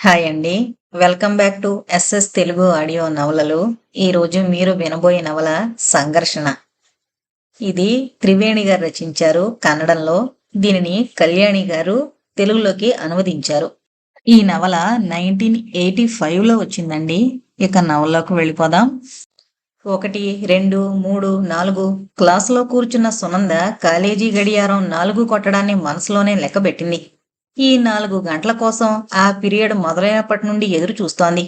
Hi అండి. Welcome back to SS Telugu audio నవలలు. ఈరోజు మీరు వినబోయే నవల 'సంఘర్షణ'. ఇది త్రివేణి గారు రచించారు కన్నడంలో. దీనిని కళ్యాణి గారు తెలుగులోకి అనువదించారు. ఈ నవల 1985లో వచ్చిందండి. ఇక నవలలోకి వెళ్ళిపోదాం. 1, 2, 3, 4 క్లాసులో కూర్చున్న సునంద కాలేజీ గడియారం 4 కొట్టడాన్ని మనసులోనే లెక్కబెట్టింది. ఈ 4 గంటల కోసం ఆ పీరియడ్ మొదలైనప్పటి నుండి ఎదురు చూస్తోంది.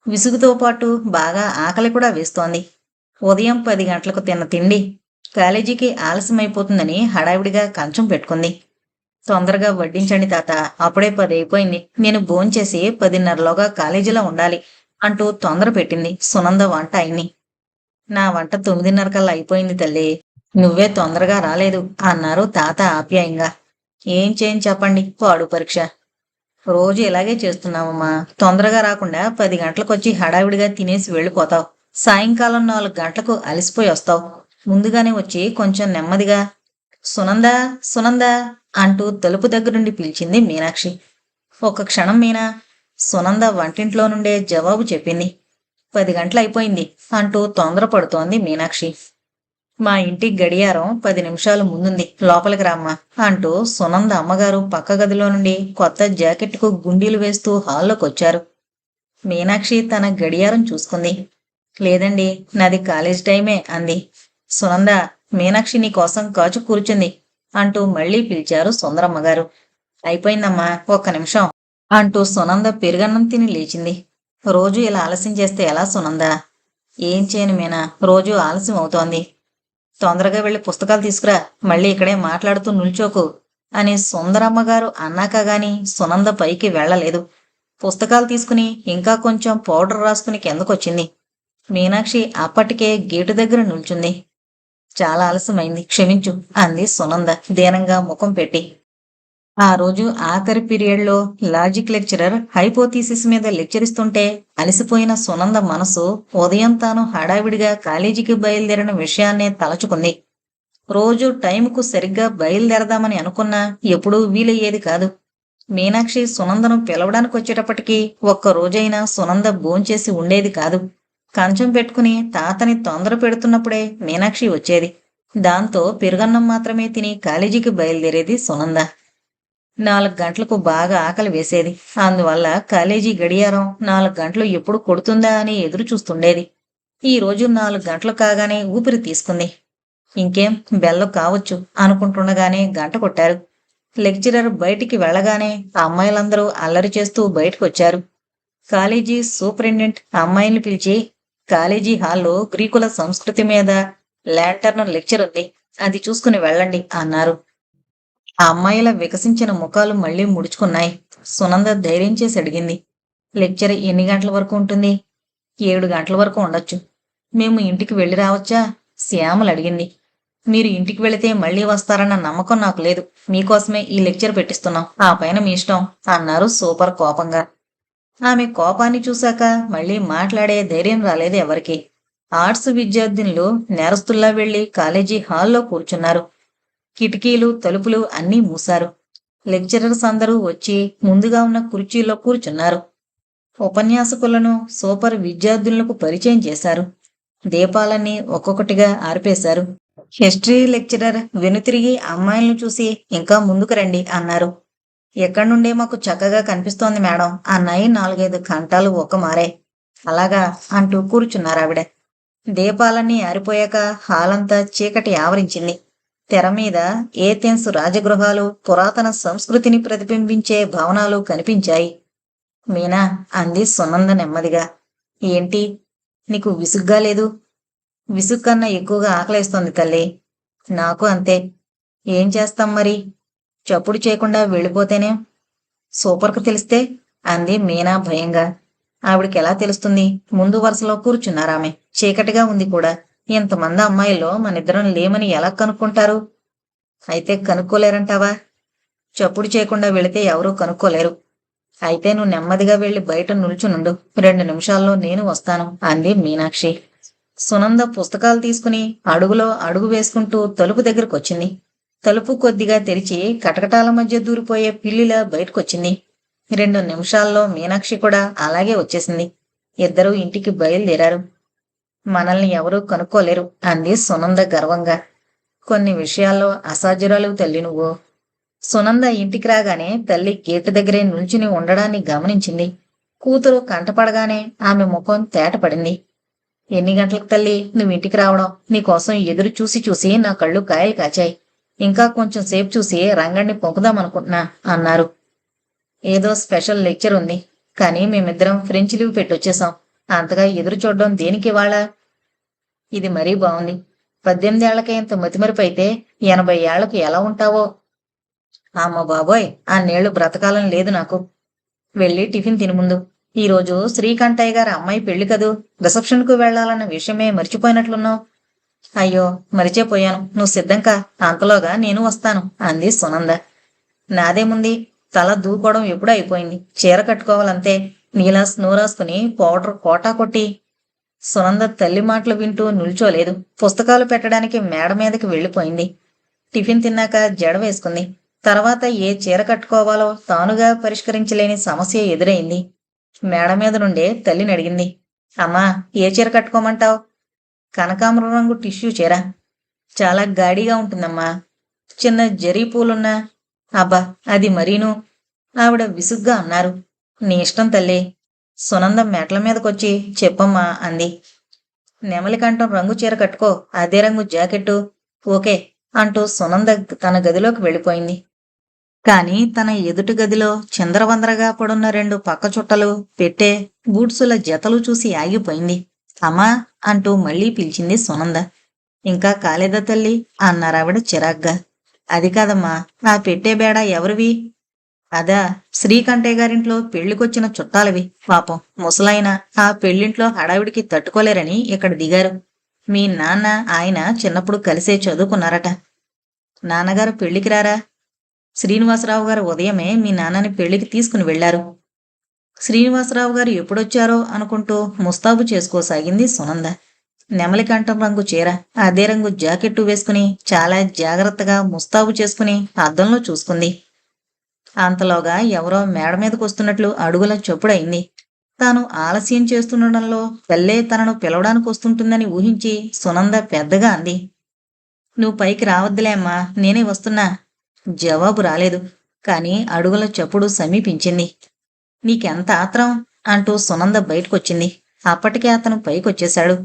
విసుగుతో పాటు బాగా ఆకలి కూడా వేస్తోంది. ఉదయం 10 గంటలకు తిన్న తిండి కాలేజీకి ఆలస్యమైపోతుందని హడావిడిగా కంచం పెట్టుకుంది. తొందరగా వడ్డించండి తాత, అప్పుడే 10 అయిపోయింది. నేను భోంచేసి 10:30లోగా కాలేజీలో ఉండాలి అంటూ తొందర పెట్టింది సునంద వంట ఆయన్ని. నా వంట 9:30 కల్లా అయిపోయింది తల్లి. నువ్వే తొందరగా రాలేదు అన్నారు తాత ఆప్యాయంగా. ఏం చేయని చెప్పండి, పాడు పరీక్ష. రోజు ఇలాగే చేస్తున్నావమ్మా. తొందరగా రాకుండా 10 గంటలకొచ్చి హడావిడిగా తినేసి వెళ్ళిపోతావు. సాయంకాలం 4 గంటలకు అలసిపోయి వస్తావు. ముందుగానే వచ్చి కొంచెం నెమ్మదిగా సునందా, సునందా అంటూ తలుపు దగ్గరుండి పిలిచింది మీనాక్షి. ఒక్క క్షణం మీనా, సునంద వంటింట్లో నుండే జవాబు చెప్పింది. 10 గంటలైపోయింది అంటూ తొందరపడుతోంది మీనాక్షి. మా ఇంటి గడియారం 10 నిమిషాలు ముందుంది, లోపలికి రామ్మా అంటూ సునంద అమ్మగారు పక్క గదిలో నుండి కొత్త జాకెట్కు గుండీలు వేస్తూ హాల్లోకొచ్చారు. మీనాక్షి తన గడియారం చూసుకుంది. లేదండి, నాది కాలేజ్ టైమే అంది. సునంద, మీనాక్షి నీ కోసం కాచు కూర్చుంది అంటూ మళ్లీ పిలిచారు సుందరమ్మగారు. అయిపోయిందమ్మా, ఒక్క నిమిషం అంటూ సునంద పెరుగన్నం తిని లేచింది. రోజు ఇలా ఆలస్యం చేస్తే ఎలా సునంద? ఏం చేయను మీనా, రోజూ ఆలస్యం అవుతోంది. తొందరగా వెళ్ళి పుస్తకాలు తీసుకురా, మళ్ళీ ఇక్కడే మాట్లాడుతూ నిల్చోకు అని సుందరమ్మగారు అన్నాక గాని సునంద పైకి వెళ్లలేదు. పుస్తకాలు తీసుకుని ఇంకా కొంచెం పౌడర్ రాసుకుని కిందకొచ్చింది. మీనాక్షి అప్పటికే గేటు దగ్గర నిల్చుంది. చాలా ఆలస్యమైంది, క్షమించు అంది సునంద దీనంగా ముఖం పెట్టి. ఆ రోజు ఆఖరి పీరియడ్లో లాజిక్ లెక్చరర్ హైపోథీసిస్ మీద లెక్చరిస్తుంటే అలసిపోయిన సునంద మనసు ఉదయం తాను హడావిడిగా కాలేజీకి బయలుదేరిన విషయాన్నే తలచుకుంది. రోజు టైంకు సరిగ్గా బయలుదేరదామని అనుకున్నా ఎప్పుడూ వీలయ్యేది కాదు. మీనాక్షి సునందను పిలవడానికి వచ్చేటప్పటికీ ఒక్క రోజైనా సునంద భోంచేసి ఉండేది కాదు. కంచం పెట్టుకుని తాతని తొందర పెడుతున్నప్పుడే మీనాక్షి వచ్చేది. దాంతో పెరుగన్నం మాత్రమే తిని కాలేజీకి బయలుదేరేది సునంద. 4 గంటలకు బాగా ఆకలి వేసేది. అందువల్ల కాలేజీ గడియారం 4 గంటలు ఎప్పుడు కొడుతుందా అని ఎదురు చూస్తుండేది. ఈ రోజు 4 గంటలు కాగానే ఊపిరి తీసుకుంది. ఇంకేం బెల్లు కావచ్చు అనుకుంటుండగానే గంట కొట్టారు. లెక్చరర్ బయటికి వెళ్ళగానే అమ్మాయిలందరూ అల్లరి చేస్తూ బయటకొచ్చారు. కాలేజీ సూపరింటెండెంట్ అమ్మాయిల్ని పిలిచి, కాలేజీ హాల్లో గ్రీకుల సంస్కృతి మీద ల్యాంటర్న్ లెక్చర్ ఉంది, అది చూసుకుని వెళ్ళండి అన్నారు. ఆ అమ్మాయిల వికసించిన ముఖాలు మళ్లీ ముడుచుకున్నాయి. సునంద ధైర్యం చేసి అడిగింది. లెక్చర్ ఎన్ని గంటల వరకు ఉంటుంది? 7 గంటల వరకు ఉండొచ్చు. మేము ఇంటికి వెళ్ళి రావచ్చా? శ్యామలు అడిగింది. మీరు ఇంటికి వెళితే మళ్లీ వస్తారన్న నమ్మకం నాకు లేదు. మీకోసమే ఈ లెక్చర్ పెట్టిస్తున్నాం, ఆ పైన మీ ఇష్టం అన్నారు సూపర్ కోపంగా. ఆమె కోపాన్ని చూశాక మళ్లీ మాట్లాడే ధైర్యం రాలేదు ఎవరికి. ఆర్ట్స్ విద్యార్థినులు నేరస్తుల్లా వెళ్లి కాలేజీ హాల్లో కూర్చున్నారు. కిటికీలు తలుపులు అన్నీ మూశారు. లెక్చరర్స్ అందరూ వచ్చి ముందుగా ఉన్న కుర్చీలో కూర్చున్నారు. ఉపన్యాసకులను సూపర్ విద్యార్థులకు పరిచయం చేశారు. దీపాలన్నీ ఒక్కొక్కటిగా ఆర్పేశారు. హిస్టరీ లెక్చరర్ వెనుతిరిగి అమ్మాయిలను చూసి ఇంకా ముందుకు రండి అన్నారు. ఎక్కడి నుండే మాకు చక్కగా కనిపిస్తోంది మేడం అన్నాయి 4-5 కంఠాలు ఒక్క మారే. అలాగా అంటూ కూర్చున్నారావిడ. దీపాలన్నీ ఆరిపోయాక హాలంతా చీకటి ఆవరించింది. తెర మీద ఏథెన్స్ రాజగృహాలు, పురాతన సంస్కృతిని ప్రతిబింబించే భవనాలు కనిపించాయి. మీనా అంది సునంద నెమ్మదిగా. ఏంటి, నీకు విసుగ్గా లేదు? విసుగు కన్నా ఎక్కువగా ఆకలేస్తోంది తల్లి. నాకు అంతే. ఏం చేస్తాం మరి? చప్పుడు చేయకుండా వెళ్ళిపోతేనే. సూపర్కు తెలిస్తే అంది మీనా భయంగా. ఆవిడికెలా తెలుస్తుంది? ముందు వరుసలో కూర్చున్నారామె. చీకటిగా ఉంది కూడా. ఇంతమంది అమ్మాయిల్లో మనిద్దరం లేమని ఎలా కనుక్కుంటారు? అయితే కనుక్కోలేరంటావా? చప్పుడు చేయకుండా వెళితే ఎవరూ కనుక్కోలేరు. అయితే నువ్వు నెమ్మదిగా వెళ్లి బయట నిల్చునుండు, 2 నిమిషాల్లో నేను వస్తాను అంది మీనాక్షి. సునంద పుస్తకాలు తీసుకుని అడుగులో అడుగు వేసుకుంటూ తలుపు దగ్గరకొచ్చింది. తలుపు కొద్దిగా తెరిచి కటకటాల మధ్య దూరిపోయే పిల్లిలా బయటకొచ్చింది. 2 నిమిషాల్లో మీనాక్షి కూడా అలాగే వచ్చేసింది. ఇద్దరూ ఇంటికి బయలుదేరారు. మనల్ని ఎవరూ కనుక్కోలేరు అంది సునంద గర్వంగా. కొన్ని విషయాల్లో అసాధ్యురాలు తల్లి నువ్వు. సునంద ఇంటికి రాగానే తల్లి గేటు దగ్గరే నిల్చుని ఉండడాన్ని గమనించింది. కూతురు కంటపడగానే ఆమె ముఖం తేటపడింది. ఎన్ని గంటలకు తల్లి నువ్వు ఇంటికి రావడం? నీకోసం ఎదురు చూసి చూసి నా కళ్ళు కాయలు కాచాయి. ఇంకా కొంచెం సేపు చూసి రంగణ్ణి పొంకుదామనుకుంటున్నా అన్నారు. ఏదో స్పెషల్ లెక్చర్ ఉంది, కానీ మేమిద్దరం ఫ్రెంచ్ లీవ్ పెట్టొచ్చేసాం. అంతగా ఎదురు చూడడం దేనికి వాళ్ళ? ఇది మరీ బాగుంది. 18 ఏళ్లకే ఇంత మతిమరిపైతే 80 ఏళ్లకు ఎలా ఉంటావో? అమ్మ బాబోయ్, అన్నేళ్లు బ్రతకాలని లేదు నాకు. వెళ్ళి టిఫిన్ తిని ముందు. ఈరోజు శ్రీకంఠయ్య గారి అమ్మాయి పెళ్లి కదూ, రిసెప్షన్కు వెళ్లాలన్న విషయమే మర్చిపోయినట్లున్నావు. అయ్యో, మరిచేపోయాను. నువ్వు సిద్ధంకా, అంతలోగా నేను వస్తాను అంది సునంద. నాదేముంది, తల దూకోవడం ఎప్పుడూ అయిపోయింది. చీర కట్టుకోవాలంతే. నీలా స్నో రాసుకుని పౌడర్ కోటా కొట్టి. సునంద తల్లి మాటలు వింటూ నిల్చోలేదు. పుస్తకాలు పెట్టడానికి మేడ మీదకి వెళ్ళిపోయింది. టిఫిన్ తిన్నాక జడ వేసుకుంది. తర్వాత ఏ చీర కట్టుకోవాలో తానుగా పరిష్కరించలేని సమస్య ఎదురైంది. మేడ మీద నుండే తల్లిని అడిగింది. అమ్మా, ఏ చీర కట్టుకోమంటావు? కనకాంబరం రంగు టిష్యూ చీర. చాలా గాడిగా ఉంటుందమ్మా. చిన్న జరీ పూలున్నా. అబ్బా, అది మరీను. ఆవిడ విసుగ్గా అన్నారు. నీ ఇష్టం తల్లి. సునంద మెట్ల మీదకొచ్చి చెప్పమ్మా అంది. నెమలికంఠం రంగు చీర కట్టుకో, అదే రంగు జాకెట్టు. ఓకే అంటూ సునంద తన గదిలోకి వెళ్ళిపోయింది. కాని తన ఎదుటి గదిలో చిందరవందరగా పడున్న 2 పక్క చుట్టలు పెట్టే బూట్సుల జతలు చూసి ఆగిపోయింది. అమ్మా అంటూ మళ్లీ పిలిచింది సునంద. ఇంకా కాలేదా తల్లి అన్నారావిడ చిరాగ్గా. అది కాదమ్మా, ఆ పెట్టే బేడ ఎవరివి? అదా, శ్రీకంఠయ్య గారింట్లో పెళ్లికొచ్చిన చుట్టాలవి. పాపం ముసలాయన ఆ పెళ్లింట్లో హడావిడికి తట్టుకోలేరని ఇక్కడ దిగారు. మీ నాన్న ఆయన చిన్నప్పుడు కలిసే చదువుకున్నారట. నాన్నగారు పెళ్లికి రారా? శ్రీనివాసరావు గారు ఉదయమే మీ నాన్నని పెళ్లికి తీసుకుని వెళ్లారు. శ్రీనివాసరావు గారు ఎప్పుడొచ్చారో అనుకుంటూ ముస్తాబు చేసుకోసాగింది సునంద. నెమలికంఠం రంగు చీర, అదే రంగు జాకెట్టు వేసుకుని చాలా జాగ్రత్తగా ముస్తాబు చేసుకుని అద్దంలో చూసుకుంది. అంతలోగా ఎవరో మేడ మీదకు వస్తున్నట్లు అడుగుల చొప్పుడయింది. తాను ఆలస్యం చేస్తుండడంలో తల్లే తనను పిలవడానికి వస్తుంటుందని ఊహించి సునంద పెద్దగా అంది. నువ్వు పైకి రావద్దులే అమ్మా, నేనే వస్తున్నా. జవాబు రాలేదు. కాని అడుగుల చప్పుడు సమీపించింది. నీకెంత ఆత్రం అంటూ సునంద బయటకొచ్చింది. అప్పటికే అతను పైకొచ్చేశాడు.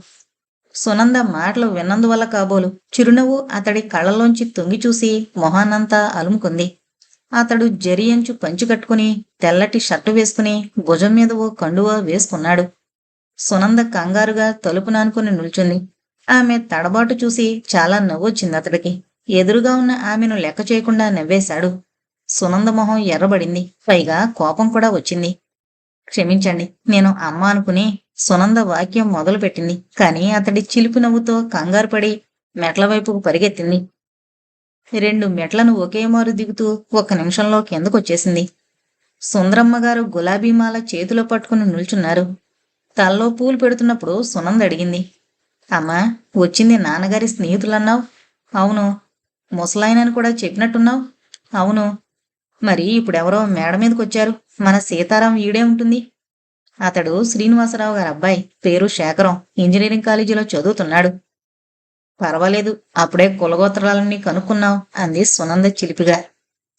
సునంద మాటలు విన్నందువల్ల కాబోలు చిరునవ్వు అతడి కళ్ళలోంచి తొంగిచూసి మొహాన్నంతా అలుముకుంది. అతడు జరియంచు పంచి కట్టుకుని తెల్లటి షర్టు వేసుకుని భుజం మీద ఓ కండువా వేసుకున్నాడు. సునంద కంగారుగా తలుపు నానుకుని నిల్చుంది. ఆమె తడబాటు చూసి చాలా నవ్వొచ్చింది అతడికి. ఎదురుగా ఉన్న ఆమెను లెక్క చేయకుండా నవ్వేశాడు. సునంద మొహం ఎర్రబడింది. పైగా కోపం కూడా వచ్చింది. క్షమించండి, నేను అమ్మ అనుకుని సునంద వాక్యం మొదలుపెట్టింది. కాని అతడి చిలిపి నవ్వుతో కంగారుపడి మెట్ల వైపుకు పరిగెత్తింది. 2 మెట్లను ఒకేమారు దిగుతూ 1 నిమిషంలో కిందకొచ్చేసింది. సుందరమ్మగారు గులాబీమాల చేతిలో పట్టుకుని నిల్చున్నారు. తల్లో పూలు పెడుతున్నప్పుడు సునంద అడిగింది. అమ్మా, వచ్చింది నాన్నగారి స్నేహితులన్నావు? అవును. ముసలాయనని కూడా చెప్పినట్టున్నావు? అవును. మరి ఇప్పుడెవరో మేడ మీదకొచ్చారు. మన సీతారాం ఈడే ఉంటుంది. అతడు శ్రీనివాసరావు గారి అబ్బాయి. పేరు శేఖరం. ఇంజనీరింగ్ కాలేజీలో చదువుతున్నాడు. పర్వాలేదు, అప్పుడే కులగోత్రాలన్నీ కనుక్కున్నావు అంది సునంద చిలిపిగా.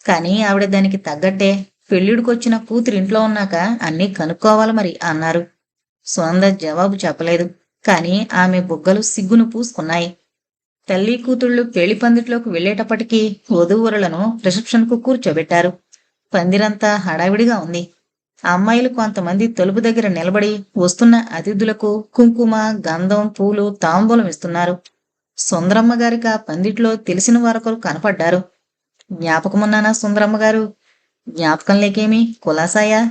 కాని ఆవిడ దానికి తగ్గట్టే పెళ్ళిడికొచ్చిన కూతురు ఇంట్లో ఉన్నాక అన్నీ కనుక్కోవాలి మరి అన్నారు. సునంద జవాబు చెప్పలేదు. కాని ఆమె బుగ్గలు సిగ్గును పూసుకున్నాయి. తల్లి కూతుళ్లు పెళ్లి పందిట్లోకి వెళ్లేటప్పటికీ వధూవరులను రిసెప్షన్కు కూర్చోబెట్టారు. పందిరంతా హడావిడిగా ఉంది. అమ్మాయిలు కొంతమంది తలుపు దగ్గర నిలబడి వస్తున్న అతిథులకు కుంకుమ, గంధం, పూలు, తాంబూలం ఇస్తున్నారు. సుందరమ్మ గారికి ఆ పందిట్లో తెలిసిన వారొకరు కనపడ్డారు. జ్ఞాపకమున్నానా సుందరమ్మగారు? జ్ఞాపకం లేకేమి, కులాసాయా?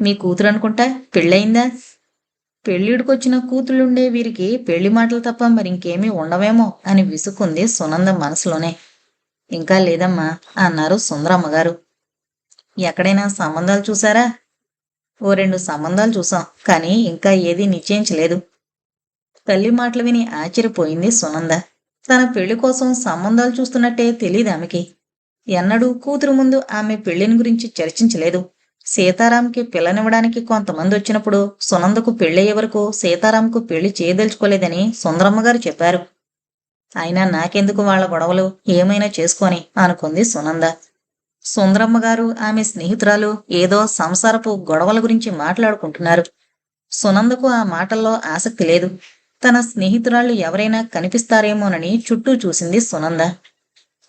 మీ కూతురు అనుకుంటా. పెళ్ళయిందా? పెళ్ళిడికొచ్చిన కూతుళ్ళుండే వీరికి పెళ్లి మాటలు తప్ప మరింకేమీ ఉండవేమో అని విసుక్కుంది సునంద మనసులోనే. ఇంకా లేదమ్మా అన్నారు సుందరమ్మగారు. ఎక్కడైనా సంబంధాలు చూసారా? ఓ 2 సంబంధాలు చూసాం, కానీ ఇంకా ఏదీ నిశ్చయించలేదు. తల్లి మాటలు విని ఆశ్చర్యపోయింది సునంద. తన పెళ్లి కోసం సంబంధాలు చూస్తున్నట్టే తెలీదామెకి. ఎన్నడూ కూతురు ముందు ఆమె పెళ్లిని గురించి చర్చించలేదు. సీతారాంకి పిల్లనివ్వడానికి కొంతమంది వచ్చినప్పుడు సునందకు పెళ్ళయ్యే వరకు సీతారాంకు పెళ్లి చేయదలుచుకోలేదని సుందరమ్మ గారు చెప్పారు. అయినా నాకెందుకు వాళ్ళ గొడవలు, ఏమైనా చేసుకొని అనుకుంది సునంద. సుందరమ్మ గారు ఆమె స్నేహితురాలు ఏదో సంసారపు గొడవల గురించి మాట్లాడుకుంటున్నారు. సునందకు ఆ మాటల్లో ఆసక్తి లేదు. తన స్నేహితురాళ్ళు ఎవరైనా కనిపిస్తారేమోనని చుట్టూ చూసింది సునంద.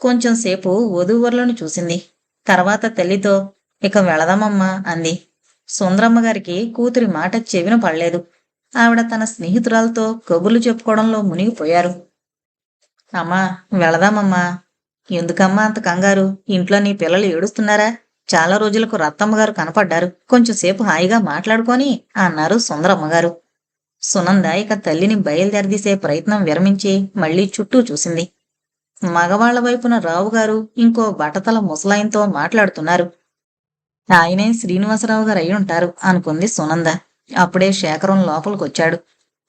కొంచెం సేపు వధూవరులను చూసింది. తర్వాత తల్లితో ఇక వెళదామమ్మా అంది. సుందరమ్మ గారికి కూతురి మాట చెవిన పడలేదు. ఆవిడ తన స్నేహితురాలతో కబుర్లు చెప్పుకోవడంలో మునిగిపోయారు. అమ్మా, వెళదామమ్మా. ఎందుకమ్మా అంత కంగారు? ఇంట్లో నీ పిల్లలు ఏడుస్తున్నారా? చాలా రోజులకు రత్తమ్మగారు కనపడ్డారు. కొంచెం సేపు హాయిగా మాట్లాడుకొని అన్నారు సుందరమ్మగారు. సునంద ఇక తల్లిని బయలుదేరదీసే ప్రయత్నం విరమించి మళ్లీ చుట్టూ చూసింది. మగవాళ్ల వైపున రావుగారు ఇంకో బటతల ముసలాయంతో మాట్లాడుతున్నారు. ఆయనే శ్రీనివాసరావు గారు అయి ఉంటారు అనుకుంది సునంద. అప్పుడే శేఖరం లోపలికొచ్చాడు.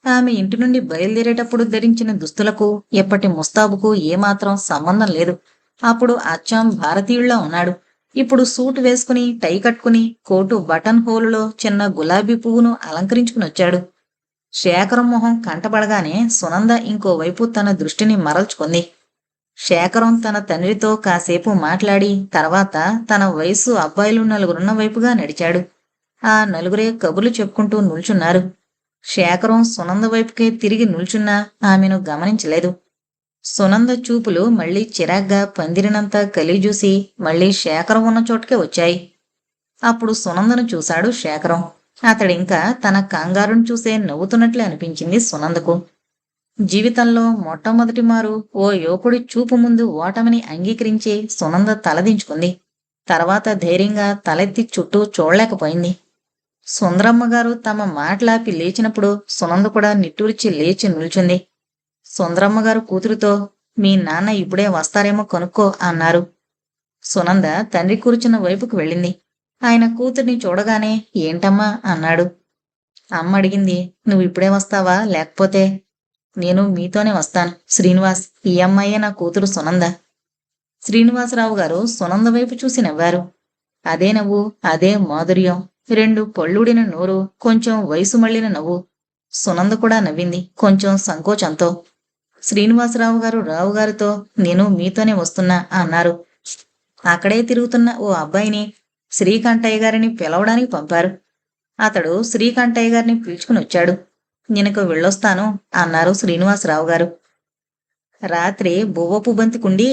ఆమె ఇంటి నుండి బయలుదేరేటప్పుడు ధరించిన దుస్తులకు ఎప్పటి ముస్తాబుకు ఏమాత్రం సంబంధం లేదు. అప్పుడు అచ్చం భారతీయుళ్లా ఉన్నాడు. ఇప్పుడు సూట్ వేసుకుని టై కట్టుకుని కోటు బటన్ హోలులో చిన్న గులాబీ పువ్వును అలంకరించుకుని వచ్చాడు. శేఖరం మొహం కంటపడగానే సునంద ఇంకోవైపు తన దృష్టిని మరల్చుకుంది. శేఖరం తన తండ్రితో కాసేపు మాట్లాడి తర్వాత తన వయసు అబ్బాయిలు నలుగురున్న వైపుగా నడిచాడు. ఆ నలుగురే కబుర్లు చెప్పుకుంటూ నిల్చున్నారు. శేఖరం సునంద వైపుకే తిరిగి నిల్చున్నా ఆమెను గమనించలేదు. సునంద చూపులు మళ్లీ చిరాగ్గా పందిరినంతా కలిజూసి మళ్లీ శేఖరం ఉన్న చోటుకే వచ్చాయి. అప్పుడు సునందను చూశాడు శేఖరం. అతడింకా తన కంగారును చూసే నవ్వుతున్నట్లే అనిపించింది సునందకు. జీవితంలో మొట్టమొదటి మారు ఓ యువకుడి చూపు ముందు ఓటమిని అంగీకరించి సునంద తలదించుకుంది. తర్వాత ధైర్యంగా తలెత్తి చుట్టూ చూడలేకపోయింది. సుందరమ్మగారు తమ మాటలాపి లేచినప్పుడు సునంద కూడా నిట్టూర్చి లేచి నిల్చుంది. సుందరమ్మగారు కూతురుతో మీ నాన్న ఇప్పుడే వస్తారేమో కనుక్కో అన్నారు. సునంద తండ్రి కూర్చున్న వైపుకు వెళ్ళింది. ఆయన కూతుర్ని చూడగానే ఏంటమ్మా అన్నాడు. అమ్మ అడిగింది, నువ్వు ఇప్పుడే వస్తావా లేకపోతే? నేను మీతోనే వస్తాను శ్రీనివాస్. ఈ అమ్మాయే నా కూతురు సునంద. శ్రీనివాసరావు గారు సునంద వైపు చూసి నవ్వారు. అదే నవ్వు, అదే మాధుర్యం. రెండు పళ్ళుడిన నోరు, కొంచెం వయసు మళ్ళిన నవ్వు. సునంద కూడా నవ్వింది, కొంచెం సంకోచంతో. శ్రీనివాసరావు గారు రావుగారితో నేను మీతోనే వస్తున్నా అన్నారు. అక్కడే తిరుగుతున్న ఓ అబ్బాయిని శ్రీకంఠయ్య గారిని పిలవడానికి పంపారు. అతడు శ్రీకంఠయ్య గారిని పిలుచుకుని వచ్చాడు. నేనకు వెళ్ళొస్తాను అన్నారు శ్రీనివాసరావు గారు. రాత్రి బువ్వపు బంతికుండి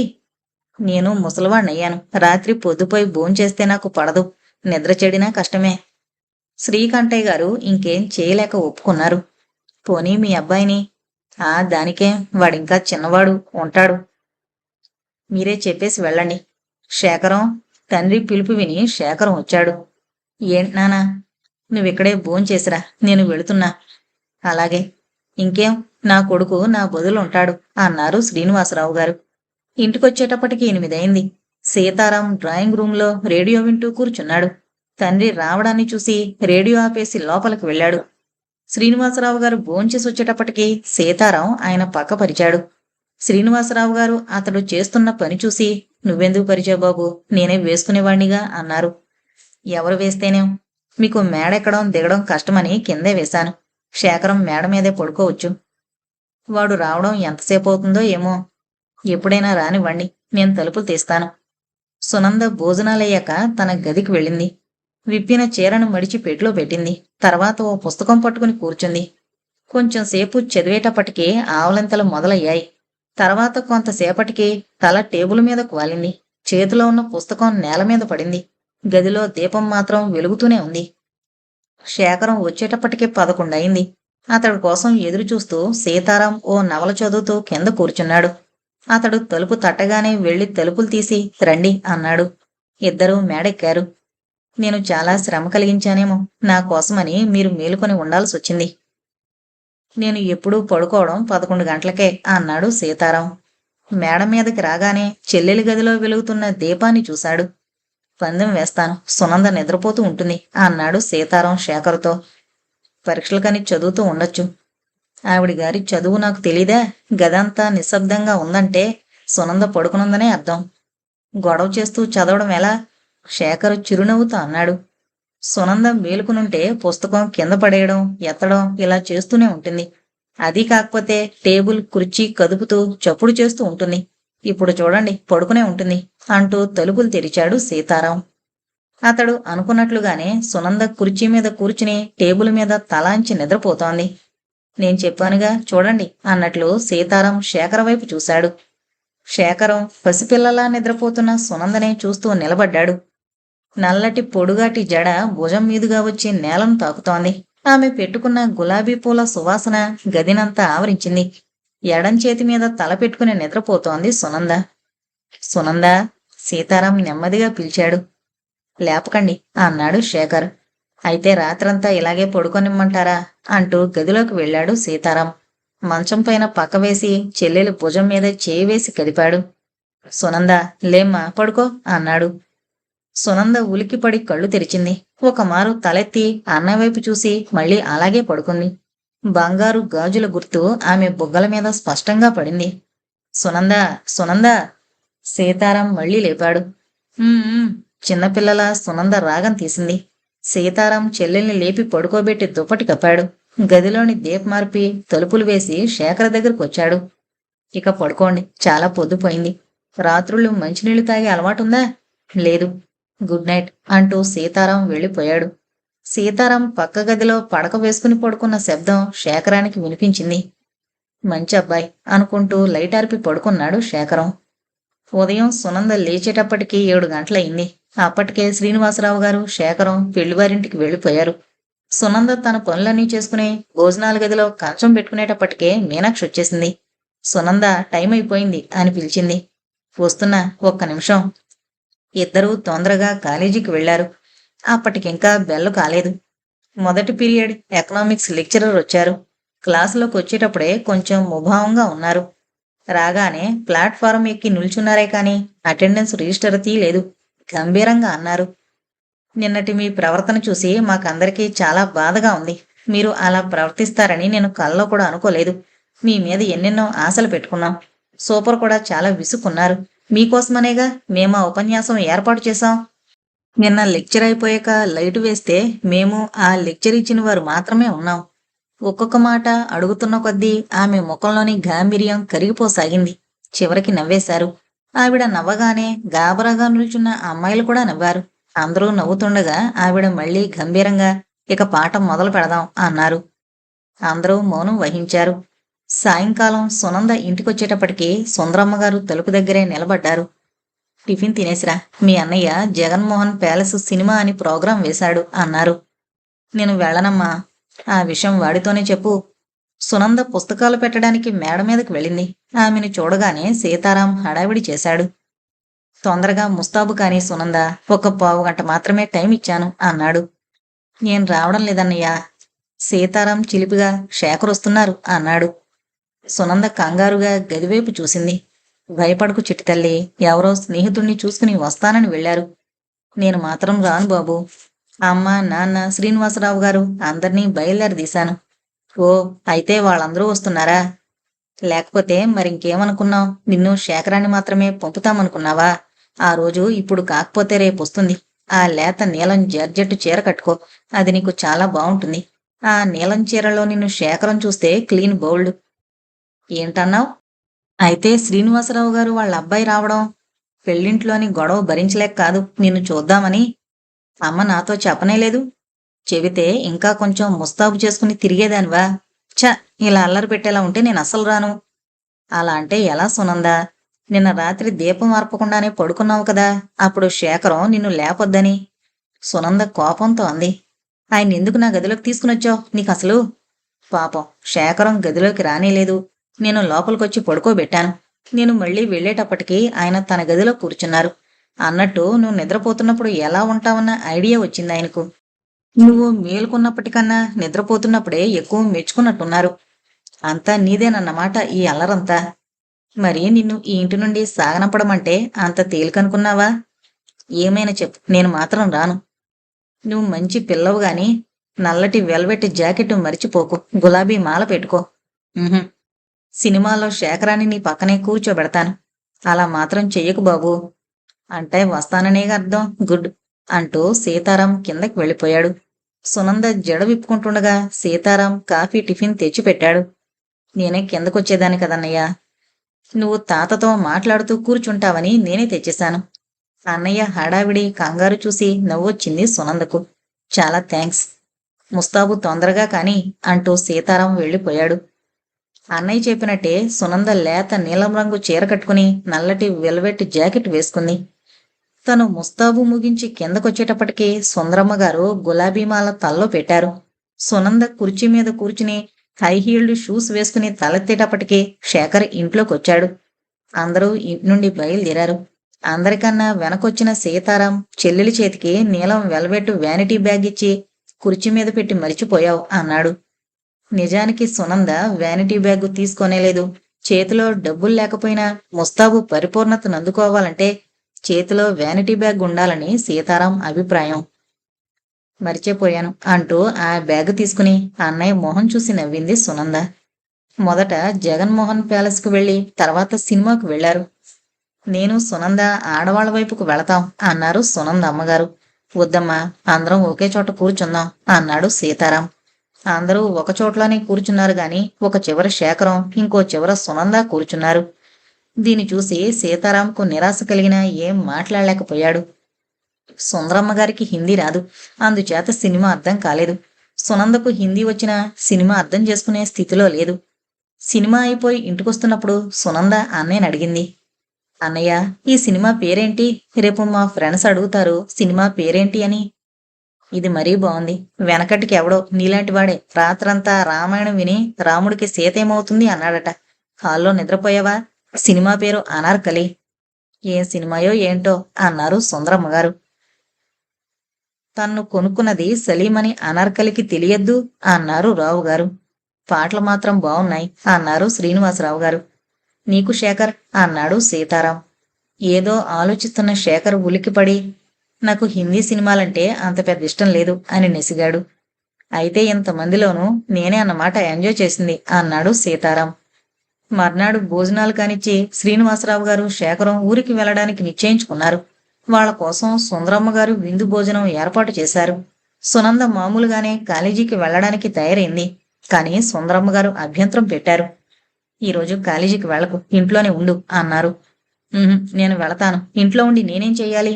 నేను ముసలివాణ్ణయ్యాను. రాత్రి పొద్దుపోయి భోంచేస్తే నాకు పడదు. నిద్ర చెడినా కష్టమే. శ్రీకంఠయ్య గారు ఇంకేం చేయలేక ఒప్పుకున్నారు. పోనీ మీ అబ్బాయిని? దానికే, వాడింకా చిన్నవాడు, ఉంటాడు. మీరే చెప్పేసి వెళ్ళండి. శేఖరం. తండ్రి పిలుపు విని శేఖరం వచ్చాడు. ఏంటి నానా? నువ్విక్కడే భోంచేసిరా, నేను వెళుతున్నా. అలాగే. ఇంకేం, నా కొడుకు నా బదులు ఉంటాడు అన్నారు శ్రీనివాసరావు గారు. ఇంటికొచ్చేటప్పటికి 8 అయింది. సీతారాం డ్రాయింగ్ రూంలో రేడియో వింటూ కూర్చున్నాడు. తండ్రి రావడాన్ని చూసి రేడియో ఆపేసి లోపలికి వెళ్ళాడు. శ్రీనివాసరావు గారు భోంచేసి వచ్చేటప్పటికి సీతారాం ఆయన పక్క పరిచాడు. శ్రీనివాసరావు గారు అతడు చేస్తున్న పని చూసి నువ్వెందుకు పరిచావు బాబు, నేనే వేసుకునేవాణ్ణిగా అన్నారు. ఎవరు వేస్తేనేం, మీకు మేడెక్కడం దిగడం కష్టమని కిందే వేశాను. శేఖరం మేడ మీదే పడుకోవచ్చు. వాడు రావడం ఎంతసేపు అవుతుందో ఏమో. ఎప్పుడైనా రానివ్వండి, నేను తలుపులు తీస్తాను. సునంద భోజనాలయ్యాక తన గదికి వెళ్ళింది. విప్పిన చీరను మడిచి పెట్లో పెట్టింది. తర్వాత ఓ పుస్తకం పట్టుకుని కూర్చుంది. కొంచెం సేపు చదివేటప్పటికీ ఆవలింతలు మొదలయ్యాయి. తర్వాత కొంతసేపటికి తల టేబుల్ మీద వాలింది. చేతిలో ఉన్న పుస్తకం నేల మీద పడింది. గదిలో దీపం మాత్రం వెలుగుతూనే ఉంది. శేఖరం వచ్చేటప్పటికి 11 అయింది. అతడి కోసం ఎదురుచూస్తూ సీతారాం ఓ నవల చదువుతూ కింద కూర్చున్నాడు. అతడు తలుపు తట్టగానే వెళ్లి తలుపులు తీసి రండి అన్నాడు. ఇద్దరూ మేడెక్కారు. నేను చాలా శ్రమ కలిగించానేమో, నా కోసమని మీరు మేలుకొని ఉండాల్సొచ్చింది. నేను ఎప్పుడూ పడుకోవడం 11 గంటలకే అన్నాడు సీతారాం. మేడ మీదకి రాగానే చెల్లెలి గదిలో వెలుగుతున్న దీపాన్ని చూశాడు. పందెం వేస్తాను, సునంద నిద్రపోతూ ఉంటుంది అన్నాడు సీతారాం శేఖర్తో. పరీక్షలకని చదువుతూ ఉండొచ్చు. ఆవిడ గారి చదువు నాకు తెలీదా? గదంతా నిశ్శబ్దంగా ఉందంటే సునంద పడుకునుందనే అర్థం. గొడవ చేస్తూ చదవడం ఎలా? శేఖర్ చిరునవ్వుతో అన్నాడు. సునంద మేలుకునుంటే పుస్తకం కింద పడేయడం, ఎత్తడం ఇలా చేస్తూనే ఉంటుంది. అది కాకపోతే టేబుల్, కుర్చీ కదుపుతూ చప్పుడు చేస్తూ ఉంటుంది. ఇప్పుడు చూడండి పడుకునే ఉంటుంది అంటూ తలుపులు తెరిచాడు సీతారాం. అతడు అనుకున్నట్లుగానే సునంద కుర్చీ మీద కూర్చుని టేబుల్ మీద తలాంచి నిద్రపోతోంది. నేను చెప్పానుగా చూడండి అన్నట్లు సీతారాం శేఖర వైపు చూశాడు. శేఖరం పసిపిల్లలా నిద్రపోతున్న సునందనే చూస్తూ నిలబడ్డాడు. నల్లటి పొడుగాటి జడ భుజం మీదుగా వచ్చి నేలను తాకుతోంది. ఆమె పెట్టుకున్న గులాబీ పూల సువాసన గదినంతా ఆవరించింది. ఎడం చేతి మీద తల పెట్టుకుని నిద్రపోతోంది సునంద. సునంద, సీతారాం నెమ్మదిగా పిలిచాడు. లేపకండి అన్నాడు శేఖర్. అయితే రాత్రంతా ఇలాగే పడుకొనిమ్మంటారా అంటూ గదిలోకి వెళ్ళాడు సీతారాం. మంచం పైన పక్కవేసి చెల్లెలు భుజం మీద చేయి వేసి కదిపాడు. సునంద, లేమ్మా పడుకో అన్నాడు. సునంద ఉలిక్కిపడి కళ్ళు తెరిచింది. ఒకమారు తలెత్తి అన్నవైపు చూసి మళ్ళీ అలాగే పడుకుంది. బంగారు గాజుల గుర్తు ఆమె బుగ్గల మీద స్పష్టంగా పడింది. సునంద, సునంద! సీతారాం మళ్ళీ లేపాడు. "ఉమ్" చిన్నపిల్లల సునంద రాగం తీసింది. సీతారాం చెల్లెల్ని లేపి పడుకోబెట్టి దుప్పటి కప్పాడు. గదిలోని దీపమార్పి తలుపులు వేసి శేఖర్ దగ్గరకు వచ్చాడు. ఇక పడుకోండి, చాలా పొద్దుపోయింది. రాత్రుళ్ళు మంచినీళ్లు తాగే అలవాటుందా? లేదు. గుడ్ నైట్ అంటూ సీతారాం వెళ్ళిపోయాడు. సీతారాం పక్క గదిలో పడక వేసుకుని పడుకున్న శబ్దం శేఖరానికి వినిపించింది. మంచి అబ్బాయి అనుకుంటూ లైటార్పి పడుకున్నాడు శేఖరం. ఉదయం సునంద లేచేటప్పటికి 7 గంటలయింది. అప్పటికే శ్రీనివాసరావు గారు, శేఖరం పెళ్లివారింటికి వెళ్ళిపోయారు. సునంద తన పనులన్నీ చేసుకుని భోజనాల గదిలో కంచం పెట్టుకునేటప్పటికే మీనాక్షి వచ్చేసింది. సునంద, టైం అయిపోయింది అని పిలిచింది. వస్తున్నా, ఒక్క నిమిషం. ఇద్దరూ తొందరగా కాలేజీకి వెళ్లారు. అప్పటికింకా బెల్లు కాలేదు. మొదటి పీరియడ్ ఎకనామిక్స్ లెక్చరర్ వచ్చారు. క్లాసులోకి వచ్చేటప్పుడే కొంచెం ముభావంగా ఉన్నారు. రాగానే ప్లాట్ఫారం ఎక్కి నిల్చున్నారే కాని అటెండెన్స్ రిజిస్టర్ తీయలేదు. గంభీరంగా అన్నారు. నిన్నటి మీ ప్రవర్తన చూసి మాకందరికీ చాలా బాధగా ఉంది. మీరు అలా ప్రవర్తిస్తారని నేను కల్లో కూడా అనుకోలేదు. మీ మీద ఎన్నెన్నో ఆశలు పెట్టుకున్నాం. సూపర్ కూడా చాలా విసుక్కున్నారు. మీకోసమనేగా మేము ఆ ఉపన్యాసం ఏర్పాటు చేశాం. నిన్న లెక్చర్ అయిపోయాక లైటు వేస్తే మేము ఆ లెక్చర్ ఇచ్చిన వారు మాత్రమే ఉన్నాం. ఒక్కొక్క మాట అడుగుతున్న కొద్దీ ఆమె ముఖంలోని గాంభీర్యం కరిగిపోసాగింది. చివరికి నవ్వేశారు. ఆవిడ నవ్వగానే గాబరాగా నిల్చున్న అమ్మాయిలు కూడా నవ్వారు. అందరూ నవ్వుతుండగా ఆవిడ మళ్లీ గంభీరంగా, ఇక పాఠం మొదలు పెడదాం అన్నారు. అందరూ మౌనం వహించారు. సాయంకాలం సునంద ఇంటికొచ్చేటప్పటికి సుందరమ్మగారు తలుపు దగ్గరే నిలబడ్డారు. టిఫిన్ తినేసిరా, మీ అన్నయ్య జగన్మోహన్ ప్యాలెస్ సినిమా అని ప్రోగ్రాం వేశాడు అన్నారు. నేను వెళ్ళనమ్మా, ఆ విషయం వాడితోనే చెప్పు. సునంద పుస్తకాలు పెట్టడానికి మేడ మీదకి వెళ్ళింది. ఆమెను చూడగానే సీతారాం హడావిడి చేశాడు. తొందరగా ముస్తాబు కాని సునంద, ఒక పావుగంట మాత్రమే టైం ఇచ్చాను అన్నాడు. నేను రావడం లేదన్నయ్యా. సీతారాం చిలిపిగా శేఖర్ వస్తున్నారు అన్నాడు. సునంద కంగారుగా గదివైపు చూసింది. భయపడకు చిట్టితల్లి, ఎవరో స్నేహితుణ్ణి చూసుకుని వస్తానని వెళ్లారు. నేను మాత్రం రాను బాబు. అమ్మ, నాన్న, శ్రీనివాసరావు గారు అందర్నీ బయలుదేరదీశాను. ఓ, అయితే వాళ్ళందరూ వస్తున్నారా? లేకపోతే మరింకేమనుకున్నావు? నిన్ను శేఖరాన్ని మాత్రమే పంపుతామనుకున్నావా? ఆ రోజు ఇప్పుడు కాకపోతే రేపు వస్తుంది. ఆ లేత నీలం జార్జెట్టు చీర కట్టుకో, అది నీకు చాలా బాగుంటుంది. ఆ నీలం చీరలో నిన్ను శేఖరం చూస్తే క్లీన్ బౌల్డ్. ఏంటన్నావు? అయితే శ్రీనివాసరావు గారు వాళ్ళ అబ్బాయి రావడం, పెళ్ళింట్లోని గొడవ భరించలేక కాదు, నిన్ను చూద్దామని. అమ్మ నాతో చెప్పనేలేదు. చెబితే ఇంకా కొంచెం ముస్తాబు చేసుకుని తిరిగేదానివా? ఛ, ఇలా అల్లరి పెట్టేలా ఉంటే నేను అస్సలు రాను. అలా అంటే ఎలా సునందా? నిన్న రాత్రి దీపం ఆర్పకుండానే పడుకున్నావు కదా, అప్పుడు శేఖరం నిన్ను లేపొద్దని. సునంద కోపంతో అంది. ఆయన ఎందుకు నా గదిలోకి తీసుకునొచ్చావు నీకసలు? పాపం, శేఖరం గదిలోకి రానేలేదు. నేను లోపలికొచ్చి పడుకోబెట్టాను. నేను మళ్ళీ వెళ్ళేటప్పటికి ఆయన తన గదిలో కూర్చున్నారు. అన్నట్టు నువ్వు నిద్రపోతున్నప్పుడు ఎలా ఉంటావన్న ఐడియా వచ్చింది ఆయనకు. నువ్వు మేలుకున్నప్పటికన్నా నిద్రపోతున్నప్పుడే ఎక్కువ మెచ్చుకున్నట్టున్నారు. అంతా నీదేనన్నమాట ఈ అల్లరంతా. మరి నిన్ను ఈ ఇంటి నుండి సాగనంపడమంటే అంత తేలికనుకున్నావా? ఏమైనా చెప్పు, నేను మాత్రం రాను. నువ్వు మంచి పిల్లవు గాని నల్లటి వెల్వెట్ జాకెట్ మరిచిపోకు, గులాబీ మాల పెట్టుకో. ఉహుం. సినిమాలో శేఖరాన్ని నీ పక్కనే కూర్చోబెడతాను. అలా మాత్రం చెయ్యకు బాబూ. అంటే వస్తాననేగా అర్థం. గుడ్. అంటూ సీతారాం కిందకి వెళ్ళిపోయాడు. సునంద జడ విప్పుకుంటుండగా సీతారాం కాఫీ టిఫిన్ తెచ్చిపెట్టాడు. నేనే కిందకొచ్చేదాన్ని కదన్నయ్యా. నువ్వు తాతతో మాట్లాడుతూ కూర్చుంటావని నేనే తెచ్చేశాను. అన్నయ్య హడావిడి కంగారు చూసి నవ్వొచ్చింది సునందకు. చాలా థ్యాంక్స్. ముస్తాబు తొందరగా కాని అంటూ సీతారాం వెళ్ళిపోయాడు. అన్నయ్య చెప్పినట్టే సునంద లేత నీలం రంగు చీర కట్టుకుని నల్లటి వెల్వెట్ జాకెట్ వేసుకుంది. తను ముస్తాబు ముగించి కిందకొచ్చేటప్పటికీ సుందరమ్మ గారు గులాబీమాల తల్లో పెట్టారు. సునంద కుర్చీ మీద కూర్చుని హైహీల్డ్ షూస్ వేసుకుని తలెత్తేటప్పటికీ శేఖర్ ఇంట్లోకొచ్చాడు. అందరూ ఇంటి నుండి బయలుదేరారు. అందరికన్నా వెనకొచ్చిన సీతారాం చెల్లెలి చేతికి నీలం వెల్వెట్ వ్యానిటీ బ్యాగ్ ఇచ్చి కుర్చీ మీద పెట్టి మరిచిపోయావు అన్నాడు. నిజానికి సునంద వ్యానిటీ బ్యాగు తీసుకోనేలేదు. చేతిలో డబ్బులు లేకపోయినా ముస్తాబు పరిపూర్ణతను అందుకోవాలంటే చేతిలో వ్యానిటీ బ్యాగ్ ఉండాలని సీతారాం అభిప్రాయం. మరిచిపోయాను అంటూ ఆ బ్యాగ్ తీసుకుని అన్నయ్య మొహం చూసి నవ్వింది సునంద. మొదట జగన్మోహన్ ప్యాలెస్కు వెళ్లి తర్వాత సినిమాకు వెళ్లారు. నేను సునంద ఆడవాళ్ల వైపుకు వెళతాం అన్నారు సునంద అమ్మగారు. వద్దమ్మా, అందరం ఒకే చోట కూర్చుందాం అన్నాడు సీతారాం. అందరూ ఒక చోట్లోనే కూర్చున్నారు గాని ఒక చివర శేఖరం, ఇంకో చివర సునంద కూర్చున్నారు. దీన్ని చూసి సీతారాంకు నిరాశ కలిగినా ఏం మాట్లాడలేకపోయాడు. సుందరమ్మ గారికి హిందీ రాదు, అందుచేత సినిమా అర్థం కాలేదు. సునందకు హిందీ వచ్చినా సినిమా అర్థం చేసుకునే స్థితిలో లేదు. సినిమా అయిపోయి ఇంటికొస్తున్నప్పుడు సునంద అన్నయ్యని అడిగింది. అన్నయ్య, ఈ సినిమా పేరేంటి? రేపు మా ఫ్రెండ్స్ అడుగుతారు సినిమా పేరేంటి అని. ఇది మరీ బాగుంది. వెనకటికి ఎవడో నీలాంటివాడే రాత్రంతా రామాయణం విని రాముడికి సీత ఏమవుతుంది అన్నాడట. హాల్లో నిద్రపోయావా? సినిమా పేరు అనార్కలి. ఏం సినిమాయో ఏంటో అన్నారు సుందరమ్మగారు. తన్ను కొనుక్కున్నది సలీమని అనార్కలికి తెలియద్దు అన్నారు రావుగారు. పాటలు మాత్రం బావున్నాయి అన్నారు శ్రీనివాసరావు గారు. నీకు శేఖర్ అన్నాడు సీతారాం. ఏదో ఆలోచిస్తున్న శేఖర్ ఉలిక్కిపడి, నాకు హిందీ సినిమాలంటే అంత పెద్ద ఇష్టం లేదు అని నెసిగాడు. అయితే ఇంతమందిలోనూ నేనే అన్నమాట ఎంజాయ్ చేసింది అన్నాడు సీతారాం. మర్నాడు భోజనాలు కానిచ్చి శ్రీనివాసరావు గారు శేఖరం ఊరికి వెళ్లడానికి నిశ్చయించుకున్నారు. వాళ్ల కోసం సుందరమ్మ గారు విందు భోజనం ఏర్పాటు చేశారు. సునంద మామూలుగానే కాలేజీకి వెళ్లడానికి తయారైంది. కాని సుందరమ్మ గారు అభ్యంతరం పెట్టారు. ఈరోజు కాలేజీకి వెళ్లకు, ఇంట్లోనే ఉండు అన్నారు. నేను వెళతాను. ఇంట్లో ఉండి నేనేం చెయ్యాలి?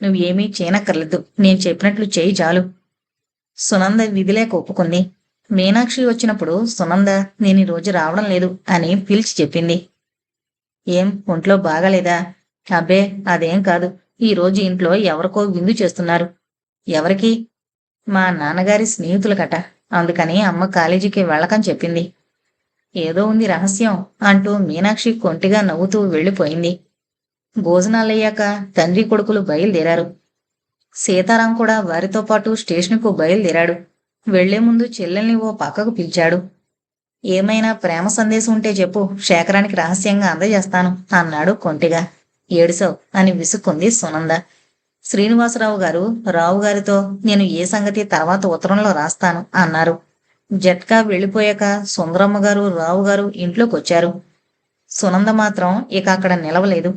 నువ్వేమీ చేయనక్కర్లేదు, నేను చెప్పినట్లు చేయి చాలు. సునంద విధిలేక ఒప్పుకుంది. మీనాక్షి వచ్చినప్పుడు సునంద నేను ఈరోజు రావడం లేదు అని పిలిచి చెప్పింది. ఏం ఒంట్లో బాగాలేదా? అబ్బే అదేం కాదు. ఈరోజు ఇంట్లో ఎవరికో విందు చేస్తున్నారు. ఎవరికి? మా నాన్నగారి స్నేహితులకట. అందుకని అమ్మ కాలేజీకి వెళ్ళకని చెప్పింది. ఏదో ఉంది రహస్యం అంటూ మీనాక్షి కొంటిగా నవ్వుతూ వెళ్ళిపోయింది. భోజనాలయ్యాక తండ్రి కొడుకులు బయలుదేరారు. సీతారాం కూడా వారితో పాటు స్టేషన్కు బయలుదేరాడు. వెళ్లే ముందు చెల్లెల్ని ఓ పక్కకు పిలిచాడు. ఏమైనా ప్రేమ సందేశం ఉంటే చెప్పు, శేఖరానికి రహస్యంగా అందజేస్తాను అన్నాడు కొంటిగా. ఏడుసావ్ అని విసుక్కుంది సునంద. శ్రీనివాసరావు గారు రావుగారితో నేను ఏ సంగతి తర్వాత ఉత్తరంలో రాస్తాను అన్నారు. జట్కా వెళ్ళిపోయాక సుందరమ్మ గారు రావుగారు ఇంట్లోకొచ్చారు. సునంద మాత్రం ఇక అక్కడ నిలవలేదు.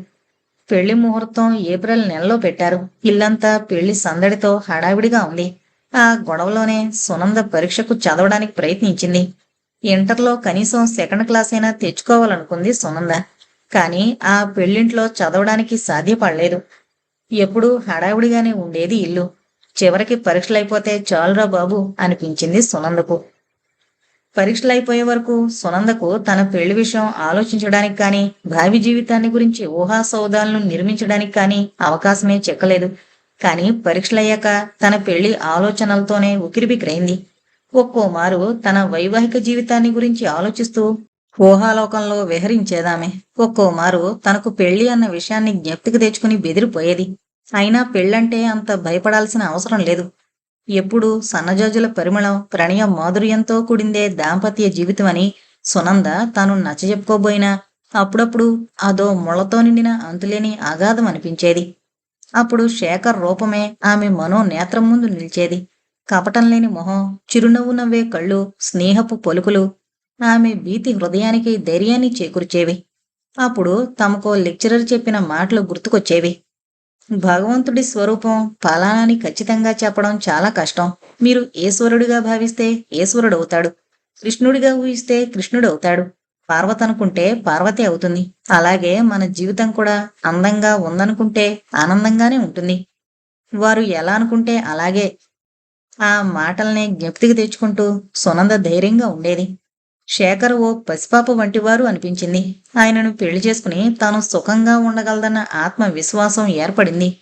పెళ్లి ముహూర్తం ఏప్రిల్ నెలలో పెట్టారు. ఇల్లంతా పెళ్లి సందడితో హడావిడిగా ఉంది. ఆ గొడవలోనే సునంద పరీక్షకు చదవడానికి ప్రయత్నించింది. ఇంటర్లో కనీసం సెకండ్ క్లాస్ అయినా తెచ్చుకోవాలనుకుంది సునంద. కాని ఆ పెళ్లింట్లో చదవడానికి సాధ్యపడలేదు. ఎప్పుడూ హడావిడిగానే ఉండేది ఇల్లు. చివరికి పరీక్షలైపోతే చాలురా బాబు అనిపించింది సునందకు. పరీక్షలైపోయే వరకు సునందకు తన పెళ్లి విషయం ఆలోచించడానికి కానీ భావి జీవితాన్ని గురించి ఊహాసౌధాలను నిర్మించడానికి కానీ అవకాశమే చిక్కలేదు. కాని పరీక్షలయ్యాక తన పెళ్లి ఆలోచనలతోనే ఉకిరిబికిరైంది. ఒక్కోమారు తన వైవాహిక జీవితాన్ని గురించి ఆలోచిస్తూ ఊహాలోకంలో విహరించేదామె. ఒక్కోమారు తనకు పెళ్లి అన్న విషయాన్ని జ్ఞప్తికి తెచ్చుకుని బెదిరిపోయేది. అయినా పెళ్ళంటే అంత భయపడాల్సిన అవసరం లేదు. ఎప్పుడూ సన్నజాజుల పరిమళం, ప్రణయ మాధుర్యంతో కూడిందే దాంపత్య జీవితమని సునంద తాను నచ్చజెప్పుకోబోయినా అప్పుడప్పుడు అదో ముళ్లతో నిండిన అంతులేని అగాధం అనిపించేది. అప్పుడు శేఖర్ రూపమే ఆమె మనోనేత్రం ముందు నిలిచేది. కపటం లేని మొహం, చిరునవ్వు నవ్వే కళ్ళు, స్నేహపు పలుకులు ఆమె భీతి హృదయానికి ధైర్యాన్ని చేకూర్చేవి. అప్పుడు తమకో లెక్చరర్ చెప్పిన మాటలు గుర్తుకొచ్చేవి. భగవంతుడి స్వరూపం ఫలానాని ఖచ్చితంగా చెప్పడం చాలా కష్టం. మీరు ఈశ్వరుడిగా భావిస్తే ఈశ్వరుడవుతాడు. కృష్ణుడిగా ఊహిస్తే కృష్ణుడవుతాడు. పార్వతనుకుంటే పార్వతి అవుతుంది. అలాగే మన జీవితం కూడా అందంగా ఉందనుకుంటే ఆనందంగానే ఉంటుంది. వారు ఎలా అనుకుంటే అలాగే. ఆ మాటల్ని జ్ఞప్తికి తెచ్చుకుంటూ సునంద ధైర్యంగా ఉండేది. శేఖర్ ఓ పసిపాప వంటివారు అనిపించింది. ఆయనను పెళ్లి చేసుకుని తాను సుఖంగా ఉండగలదన్న ఆత్మవిశ్వాసం ఏర్పడింది.